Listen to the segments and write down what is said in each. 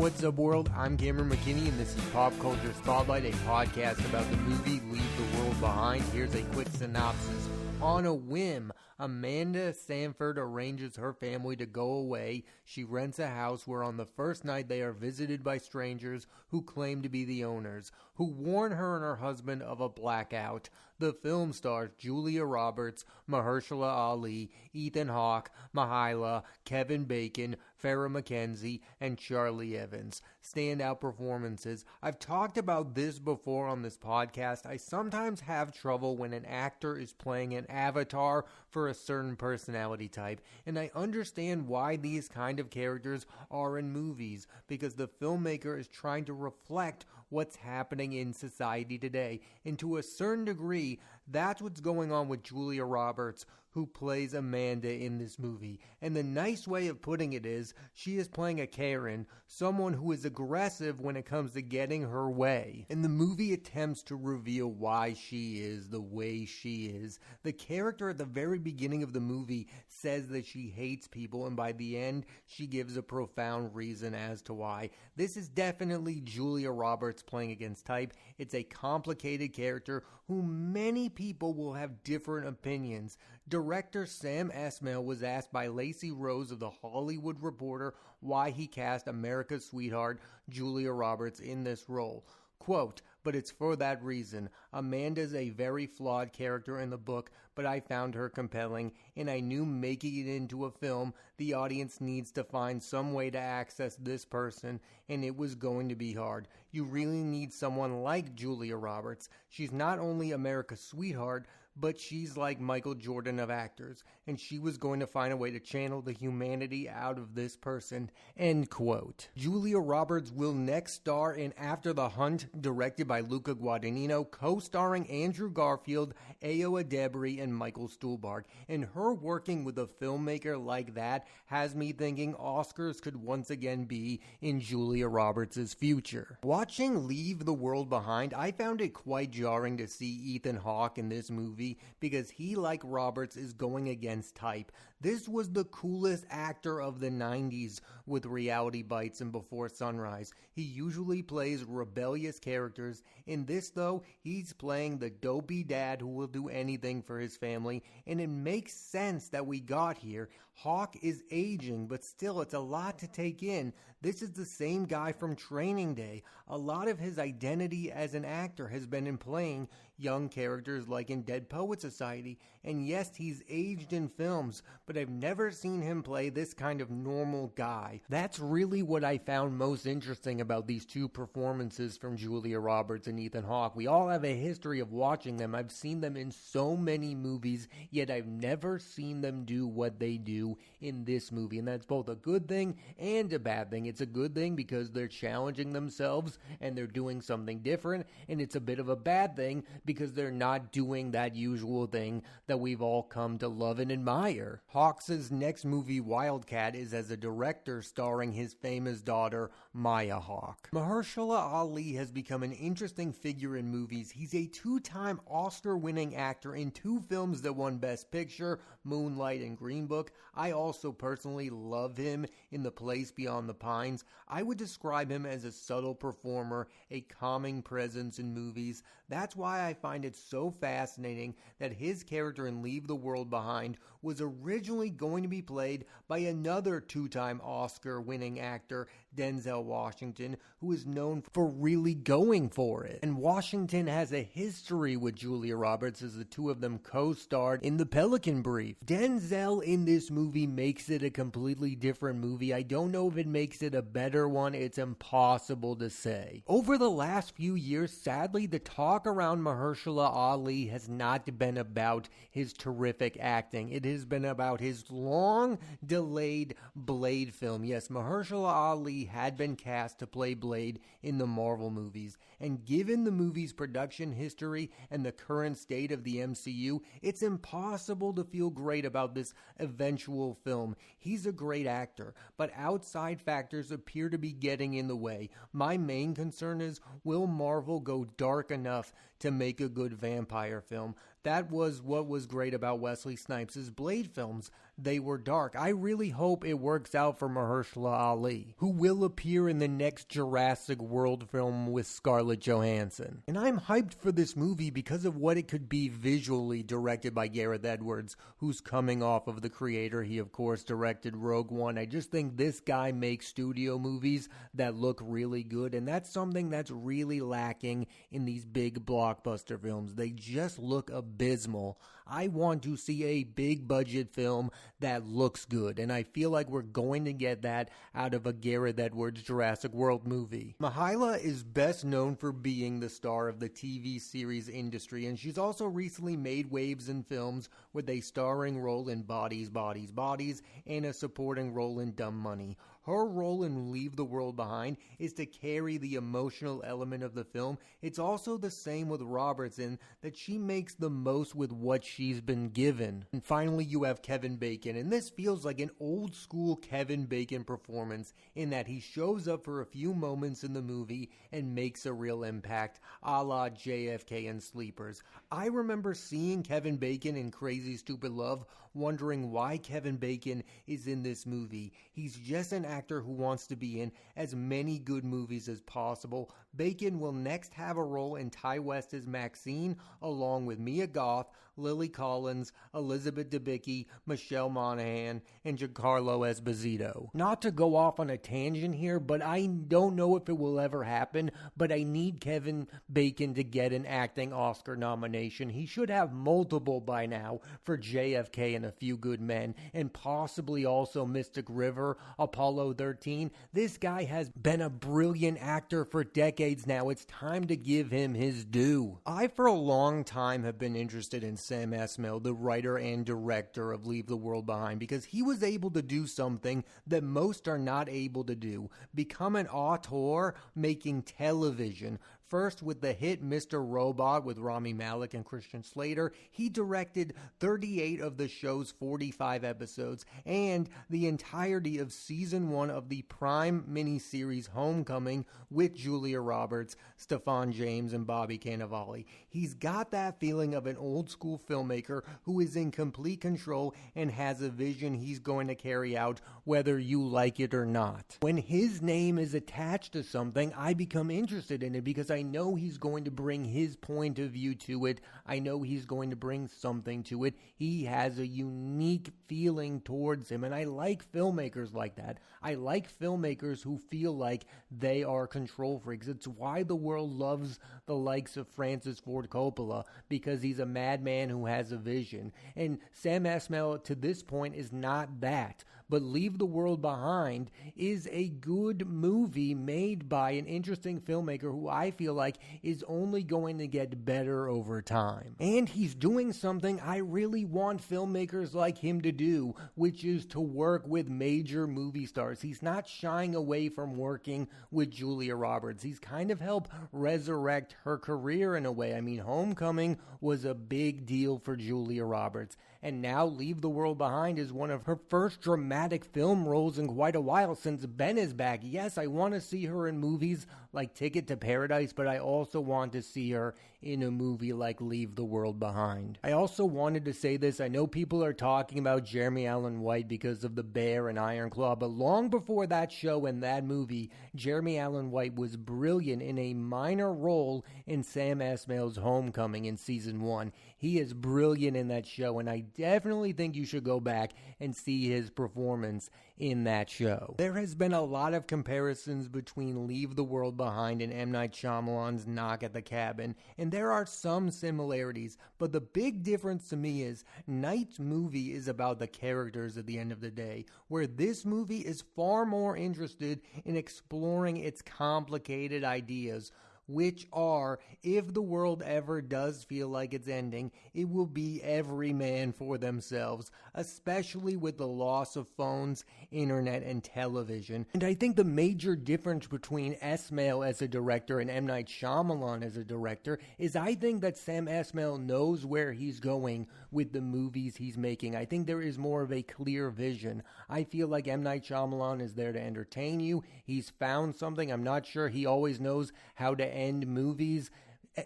What's up, world? I'm Cameron McKinney, and this is Pop Culture Spotlight, a podcast about the movie Leave the World Behind. Here's a quick synopsis. On a whim, Amanda Sanford arranges her family to go away. She rents a house where on the first night they are visited by strangers who claim to be the owners, who warn her and her husband of a blackout. The film stars Julia Roberts, Mahershala Ali, Ethan Hawke, Mahila, Kevin Bacon, Farrah McKenzie, and Charlie Evans. Standout performances. I've talked about this before on this podcast. I sometimes have trouble when an actor is playing an avatar for a certain personality type, and I understand why these kind of characters are in movies, because the filmmaker is trying to reflect what's happening in society today, and to a certain degree, that's what's going on with Julia Roberts, who plays Amanda in this movie. And the nice way of putting it is, she is playing a Karen, someone who is aggressive when it comes to getting her way. And the movie attempts to reveal why she is the way she is. The character at the very beginning of the movie says that she hates people, and by the end, she gives a profound reason as to why. This is definitely Julia Roberts playing against type. It's a complicated character who many people will have different opinions. Director Sam Esmail was asked by Lacey Rose of The Hollywood Reporter why he cast America's sweetheart Julia Roberts in this role. Quote, "But it's for that reason. Amanda's a very flawed character in the book, but I found her compelling, and I knew making it into a film, the audience needs to find some way to access this person, and it was going to be hard. You really need someone like Julia Roberts. She's not only America's sweetheart, but she's like Michael Jordan of actors, and she was going to find a way to channel the humanity out of this person." End quote. Julia Roberts will next star in After the Hunt, directed by Luca Guadagnino, co-starring Andrew Garfield, Ayo Edebiri, and Michael Stuhlbarg. And her working with a filmmaker like that has me thinking Oscars could once again be in Julia Roberts' future. Watching Leave the World Behind, I found it quite jarring to see Ethan Hawke in this movie, because he, like Roberts, is going against type. This was the coolest actor of the 90s with Reality Bites and Before Sunrise. He usually plays rebellious characters. In this, though, he's playing the dopey dad who will do anything for his family, and it makes sense that we got here. Hawke is aging, but still, it's a lot to take in. This is the same guy from Training Day. A lot of his identity as an actor has been in playing young characters like in Dead Poet Society, and yes, he's aged in films, but I've never seen him play this kind of normal guy. That's really what I found most interesting about these two performances from Julia Roberts and Ethan Hawke. We all have a history of watching them. I've seen them in so many movies, yet I've never seen them do what they do in this movie, and that's both a good thing and a bad thing. It's a good thing because they're challenging themselves and they're doing something different, and it's a bit of a bad thing because they're not doing that usual thing that we've all come to love and admire. Hawke's next movie, Wildcat, is as a director starring his famous daughter, Maya Hawke. Mahershala Ali has become an interesting figure in movies. He's a two-time Oscar-winning actor in two films that won Best Picture, Moonlight and Green Book. I also personally love him in The Place Beyond the Pines. I would describe him as a subtle performer, a calming presence in movies. That's why I find it so fascinating that his character in Leave the World Behind was originally going to be played by another two-time Oscar-winning actor, Denzel Washington, who is known for really going for it. And Washington has a history with Julia Roberts, as the two of them co-starred in The Pelican Brief. Denzel in this movie makes it a completely different movie. I don't know if it makes it a better one. It's impossible to say. Over the last few years, sadly, the talk around Mahershala Ali has not been about his terrific acting. It has been about his long-delayed Blade film. Yes, Mahershala Ali had been cast to play Blade in the Marvel movies, and given the movie's production history and the current state of the MCU, it's impossible to feel great about this eventual film. He's a great actor, but outside factors appear to be getting in the way. My main concern is, will Marvel go dark enough to make a good vampire film? That was what was great about Wesley Snipes' Blade films. They were dark. I really hope it works out for Mahershala Ali, who will appear in the next Jurassic World film with Scarlett Johansson. And I'm hyped for this movie because of what it could be visually, directed by Gareth Edwards, who's coming off of The Creator. He, of course, directed Rogue One. I just think this guy makes studio movies that look really good, and that's something that's really lacking in these big blockbuster films. They just look abysmal. I want to see a big budget film that looks good, and I feel like we're going to get that out of a Gareth Edwards Jurassic World movie. Mahershala is best known for being the star of the TV series industry, and she's also recently made waves in films with a starring role in Bodies, Bodies, Bodies, and a supporting role in Dumb Money. Her role in Leave the World Behind is to carry the emotional element of the film. It's also the same with Robertson, that she makes the most with what she's been given. And finally, you have Kevin Bacon, and this feels like an old school Kevin Bacon performance in that he shows up for a few moments in the movie and makes a real impact, a la JFK and Sleepers. I remember seeing Kevin Bacon in Crazy Stupid Love, wondering why Kevin Bacon is in this movie. He's just an actor who wants to be in as many good movies as possible. Bacon will next have a role in Ty West's Maxine, along with Mia Goth, Lily Collins, Elizabeth Debicki, Michelle Monaghan, and Giancarlo Esposito. Not to go off on a tangent here, but I don't know if it will ever happen, but I need Kevin Bacon to get an acting Oscar nomination. He should have multiple by now for JFK and A Few Good Men, and possibly also Mystic River, Apollo 13. This guy has been a brilliant actor for decades now. It's time to give him his due. I, for a long time, have been interested in Sam Esmail, the writer and director of Leave the World Behind, because he was able to do something that most are not able to do: become an auteur making television. First, with the hit Mr. Robot with Rami Malek and Christian Slater, he directed 38 of the show's 45 episodes and the entirety of season 1 of the Prime miniseries Homecoming with Julia Roberts, Stephan James, and Bobby Cannavale. He's got that feeling of an old school filmmaker who is in complete control and has a vision he's going to carry out whether you like it or not. When his name is attached to something, I become interested in it because I know he's going to bring his point of view to it. I know he's going to bring something to it. He has a unique feeling towards him, and I like filmmakers like that. I like filmmakers who feel like they are control freaks. It's why the world loves the likes of Francis Ford Coppola, because he's a madman who has a vision. And Sam Esmail, to this point, is not that. But Leave the World Behind is a good movie made by an interesting filmmaker who I feel like is only going to get better over time. And he's doing something I really want filmmakers like him to do, which is to work with major movie stars. He's not shying away from working with Julia Roberts. He's kind of helped resurrect her career in a way. I mean, Homecoming was a big deal for Julia Roberts, and now Leave the World Behind is one of her first dramatic film roles in quite a while since Ben is back. Yes, I want to see her in movies like Ticket to Paradise, but I also want to see her in a movie like Leave the World Behind. I also wanted to say this. I know people are talking about Jeremy Allen White because of The Bear and Iron Claw, but long before that show and that movie, Jeremy Allen White was brilliant in a minor role in Sam Esmail's Homecoming in season 1. He is brilliant in that show, and I definitely think you should go back and see his performance in that show. There has been a lot of comparisons between Leave the World Behind and M. Night Shyamalan's Knock at the Cabin, and there are some similarities, but the big difference to me is Night's movie is about the characters at the end of the day, where this movie is far more interested in exploring its complicated ideas, which are, if the world ever does feel like it's ending, it will be every man for themselves, especially with the loss of phones, internet, and television. And I think the major difference between Esmail as a director and M. Night Shyamalan as a director is I think that Sam Esmail knows where he's going with the movies he's making. I think there is more of a clear vision. I feel like M. Night Shyamalan is there to entertain you. He's found something. I'm not sure he always knows how to end movies.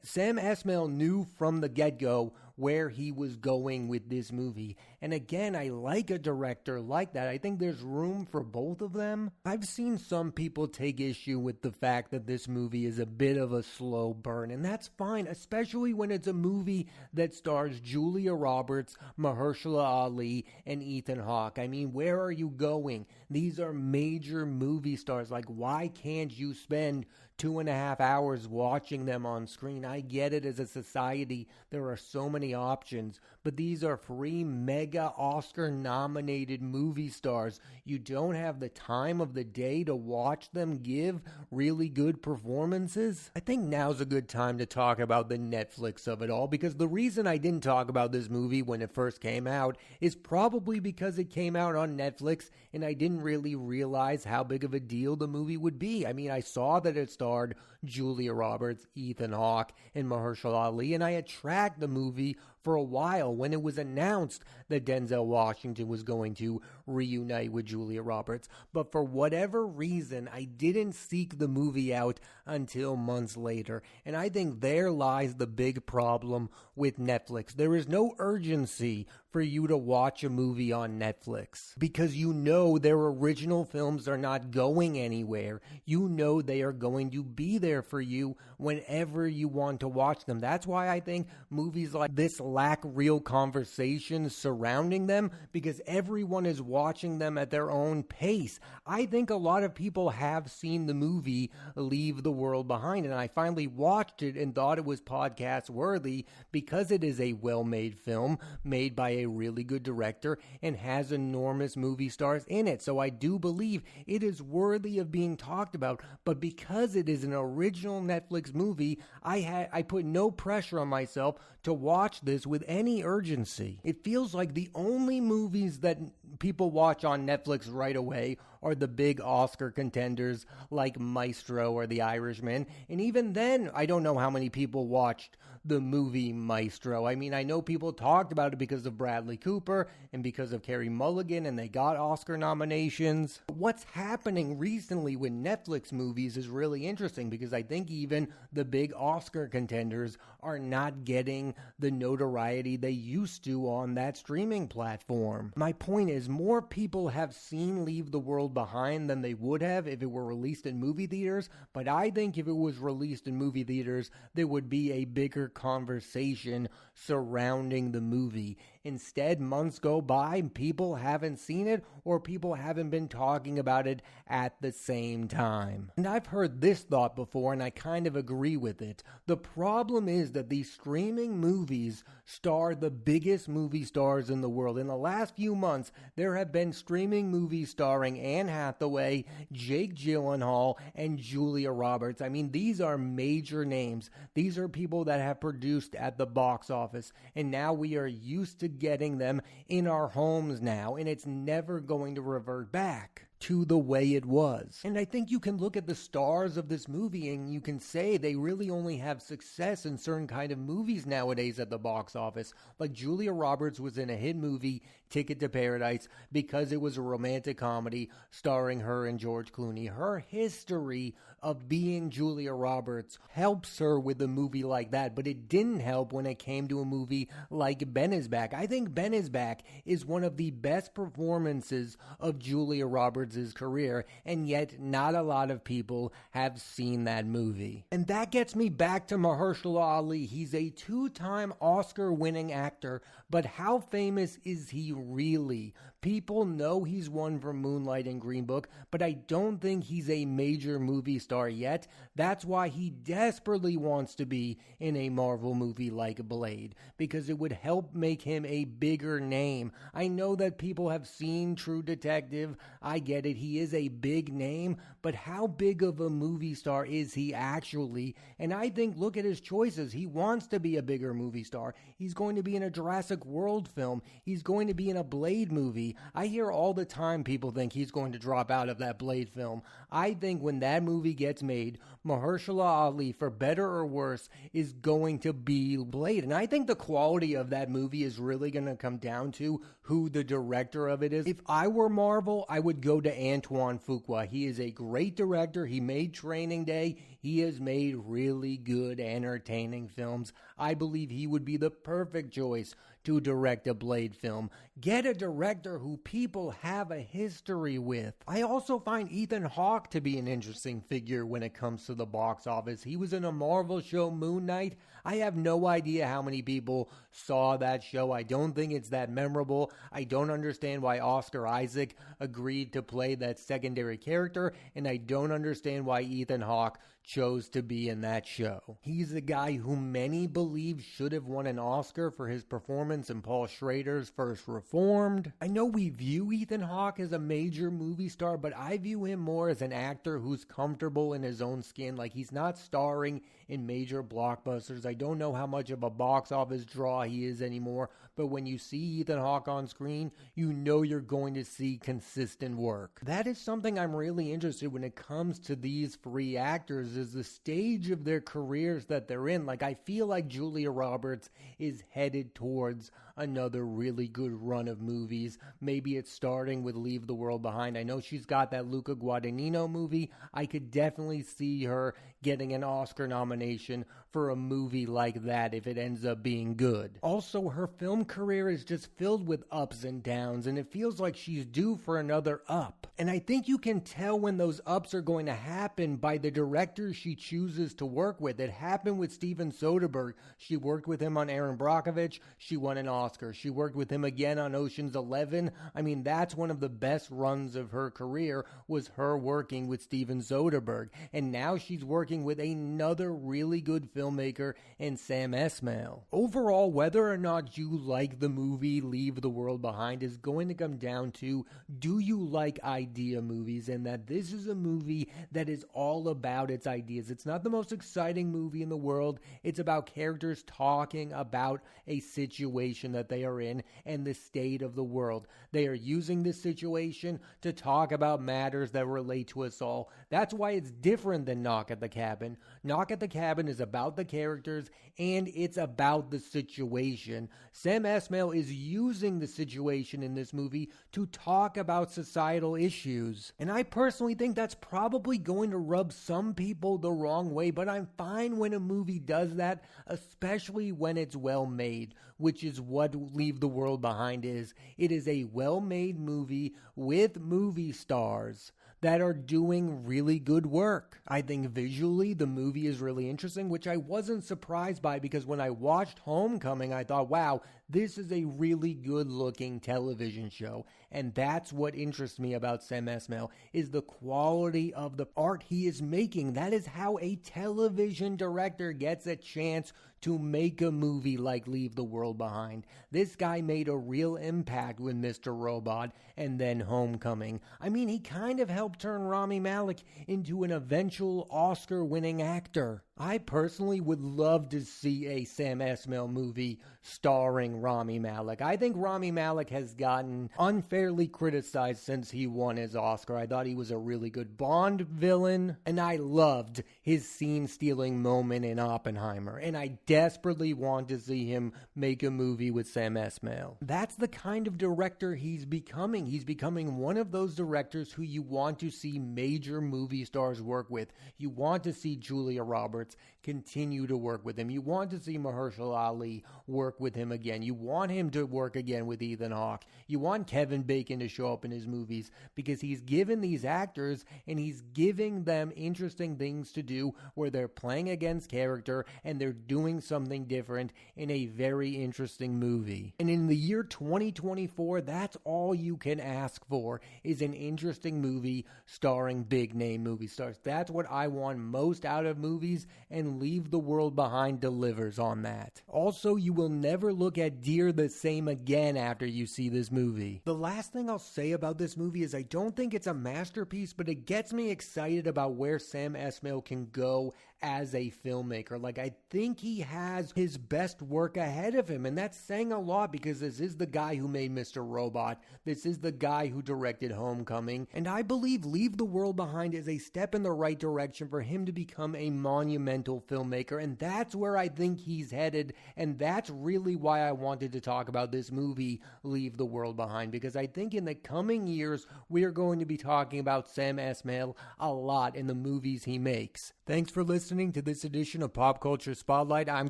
Sam Esmail knew from the get-go where he was going with this movie. And again, I like a director like that. I think there's room for both of them. I've seen some people take issue with the fact that this movie is a bit of a slow burn, and that's fine, especially when it's a movie that stars Julia Roberts, Mahershala Ali, and Ethan Hawke. I mean, where are you going? These are major movie stars. Like, why can't you spend 2.5 hours watching them on screen? I get it, as a society, there are so many options, but these are free, mega Oscar-nominated movie stars. You don't have the time of the day to watch them give really good performances? I think now's a good time to talk about the Netflix of it all, because the reason I didn't talk about this movie when it first came out is probably because it came out on Netflix and I didn't really realize how big of a deal the movie would be. I mean, I saw that it starred Julia Roberts, Ethan Hawke, and Mahershala Ali, and I had tracked the movie for a while when it was announced that Denzel Washington was going to reunite with Julia Roberts. But for whatever reason, I didn't seek the movie out until months later. And I think there lies the big problem with Netflix. There is no urgency for you to watch a movie on Netflix because you know their original films are not going anywhere. You know they are going to be there for you whenever you want to watch them. That's why I think movies like this lack real conversations surrounding them, because everyone is watching them at their own pace. I think a lot of people have seen the movie Leave the World Behind, and I finally watched it and thought it was podcast worthy because it is a well-made film made by a really good director and has enormous movie stars in it. So I do believe it is worthy of being talked about, but because it is an original Netflix movie, I put no pressure on myself to watch this with any urgency. It feels like the only movies that people watch on Netflix right away are the big Oscar contenders like Maestro or The Irishman. And even then, I don't know how many people watched the movie Maestro. I mean, I know people talked about it because of Bradley Cooper and because of Carey Mulligan, and they got Oscar nominations. What's happening recently with Netflix movies is really interesting, because I think even the big Oscar contenders are not getting the notoriety they used to on that streaming platform. My point is, more people have seen Leave the World Behind than they would have if it were released in movie theaters, but I think if it was released in movie theaters, there would be a bigger conversation surrounding the movie. Instead, months go by and people haven't seen it, or people haven't been talking about it at the same time. And I've heard this thought before, and I kind of agree with it. The problem is that these streaming movies star the biggest movie stars in the world. In the last few months, there have been streaming movies starring Anne Hathaway, Jake Gyllenhaal, and Julia Roberts. I mean, these are major names. These are people that have produced at the box office, and now we are used to getting them in our homes now, and it's never going to revert back to the way it was. And I think you can look at the stars of this movie and you can say they really only have success in certain kind of movies nowadays at the box office. Like Julia Roberts was in a hit movie, Ticket to Paradise, because it was a romantic comedy starring her and George Clooney. Her history of being Julia Roberts helps her with a movie like that, but it didn't help when it came to a movie like Ben is Back. I think Ben is Back is one of the best performances of Julia Roberts' career, and yet not a lot of people have seen that movie. And that gets me back to Mahershala Ali. He's a 2-time Oscar-winning actor, but how famous is he really? People know he's won for Moonlight and Green Book, but I don't think he's a major movie star yet. That's why he desperately wants to be in a Marvel movie like Blade, because it would help make him a bigger name. I know that people have seen True Detective. I get it. He is a big name, but how big of a movie star is he actually? And I think, look at his choices. He wants to be a bigger movie star. He's going to be in a Jurassic World film. He's going to be in a Blade movie. Ali. I hear all the time people think he's going to drop out of that Blade film. I think when that movie gets made, Marshesha Ali, for better or worse, is going to be Blade. And I think the quality of that movie is really going to come down to who the director of it is. If I were Marvel, I would go to Antoine Fuqua. He is a great director. He made Training Day. He has made really good, entertaining films. I believe he would be the perfect choice to direct a Blade film. Get a director who people have a history with. I also find Ethan Hawke to be an interesting figure when it comes to the box office. He was in a Marvel show, Moon Knight. I have no idea how many people saw that show. I don't think it's that memorable. I don't understand why Oscar Isaac agreed to play that secondary character, and I don't understand why Ethan Hawke chose to be in that show. He's the guy who many believe should have won an Oscar for his performance in Paul Schrader's First Reformed. I know we view Ethan Hawke as a major movie star, but I view him more as an actor who's comfortable in his own skin. Like, he's not starring in major blockbusters. I don't know how much of a box office draw he is anymore, but when you see Ethan Hawke on screen, you know you're going to see consistent work. That is something I'm really interested when it comes to these three actors, is the stage of their careers that they're in. Like, I feel like Julia Roberts is headed towards another really good run of movies. Maybe it's starting with Leave the World Behind. I know she's got that Luca Guadagnino movie. I could definitely see her getting an Oscar nomination for a movie like that if it ends up being good. Also, her film career is just filled with ups and downs, and it feels like she's due for another up. And I think you can tell when those ups are going to happen by the directors she chooses to work with. It happened with Steven Soderbergh. She worked with him on Aaron Brockovich. She won an Oscar. She worked with him again on Ocean's 11. I mean, that's one of the best runs of her career, was her working with Steven Soderbergh. And now she's working with another really good filmmaker in Sam Esmail. Overall, whether or not you like the movie Leave the World Behind is going to come down to, do you like idea movies? And that this is a movie that is all about its ideas. It's not the most exciting movie in the world. It's about characters talking about a situation that they are in and the state of the world. They are using this situation to talk about matters that relate to us all. That's why it's different than Knock at the Cabin. Knock at the Cabin is about the characters and it's about the situation. Sam Esmail is using the situation in this movie to talk about societal issues. And I personally think that's probably going to rub some people the wrong way, but I'm fine when a movie does that, especially when it's well made, which is what Leave the World Behind is. It is a well-made movie with movie stars that are doing really good work. I think visually the movie is really interesting, which I wasn't surprised by, because when I watched Homecoming, I thought, wow, this is a really good-looking television show. And that's what interests me about Sam Esmail, is the quality of the art he is making. That is how a television director gets a chance to make a movie like Leave the World Behind. This guy made a real impact with Mr. Robot and then Homecoming. I mean, he kind of helped turn Rami Malek into an eventual Oscar-winning actor. I personally would love to see a Sam Esmail movie starring Rami Malek. I think Rami Malek has gotten unfairly criticized since he won his Oscar. I thought he was a really good Bond villain, and I loved his scene-stealing moment in Oppenheimer, and I desperately want to see him make a movie with Sam Esmail. That's the kind of director he's becoming. He's becoming one of those directors who you want to see major movie stars work with. You want to see Julia Roberts continue to work with him. You want to see Mahershala Ali work with him again. You want him to work again with Ethan Hawke. You want Kevin Bacon to show up in his movies, because he's given these actors and he's giving them interesting things to do where they're playing against character and they're doing something different in a very interesting movie. And in the year 2024, that's all you can ask for, is an interesting movie starring big name movie stars. That's what I want most out of movies, and Leave the World Behind delivers on that. Also, you will never look at Deer the same again after you see this movie. The last thing I'll say about this movie is I don't think it's a masterpiece, but it gets me excited about where Sam Esmail can go as a filmmaker. Like, I think he has his best work ahead of him, and that's saying a lot because this is the guy who made Mr. Robot. This is the guy who directed Homecoming, and I believe Leave the World Behind is a step in the right direction for him to become a monumental filmmaker, and that's where I think he's headed, and that's really why I wanted to talk about this movie, Leave the World Behind, because I think in the coming years, we are going to be talking about Sam Esmail a lot in the movies he makes. Thanks for listening to this edition of Pop Culture Spotlight. I'm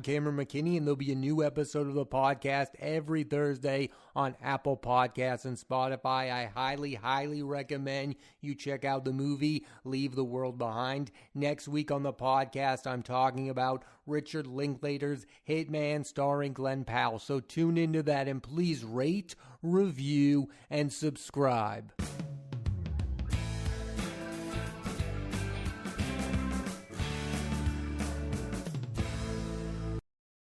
Cameron McKinney, and there'll be a new episode of the podcast every Thursday on Apple Podcasts and Spotify. I highly recommend you check out the movie Leave the World Behind. Next week on the podcast, I'm talking about Richard Linklater's Hitman starring Glenn Powell. So tune into that, and please rate, review, and subscribe.